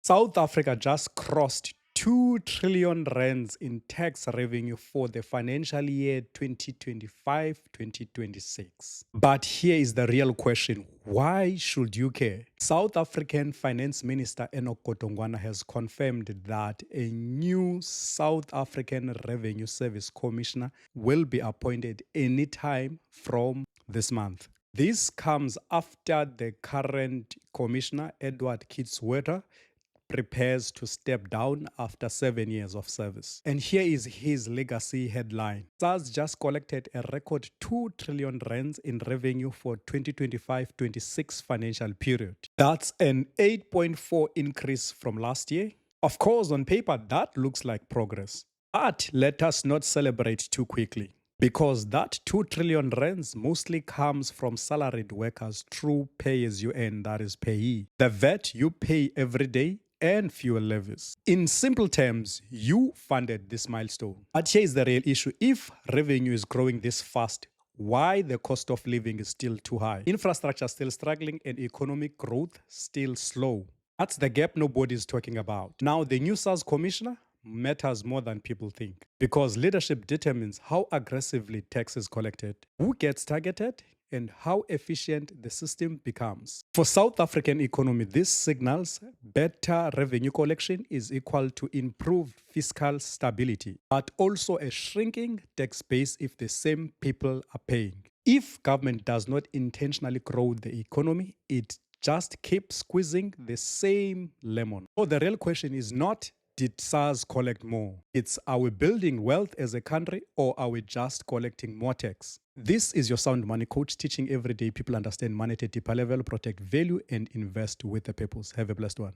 South Africa just crossed 2 trillion rands in tax revenue for the financial year 2025-2026. But here is the real question. Why should you care? South African Finance Minister Enoch Godongwana has confirmed that a new South African Revenue Service Commissioner will be appointed anytime from this month. This comes after the current commissioner, Edward Kitzwerter, prepares to step down after 7 years of service. And here is his legacy headline. SARS just collected a record 2 trillion rands in revenue for 2025-26 financial period. That's an 8.4 increase from last year. Of course, on paper, that looks like progress. But let us not celebrate too quickly, because that 2 trillion rands mostly comes from salaried workers through pay as you earn, that is payee. The VAT you pay every day and fuel levies. In simple terms, you funded this milestone. But here is the real issue. If revenue is growing this fast, why the cost of living is still too high? Infrastructure still struggling and economic growth still slow. That's the gap nobody is talking about. Now, the new SARS commissioner matters more than people think, because leadership determines how aggressively tax is collected, who gets targeted, and how efficient the system becomes. For South African economy, this signals better revenue collection is equal to improved fiscal stability, but also a shrinking tax base if the same people are paying. If government does not intentionally grow the economy, it just keeps squeezing the same lemon. So the real question is not, did SARS collect more? It's, are we building wealth as a country, or are we just collecting more tax? This is your Sound Money Coach, teaching everyday people understand money at a deeper level, protect value, and invest with a purpose. Have a blessed one.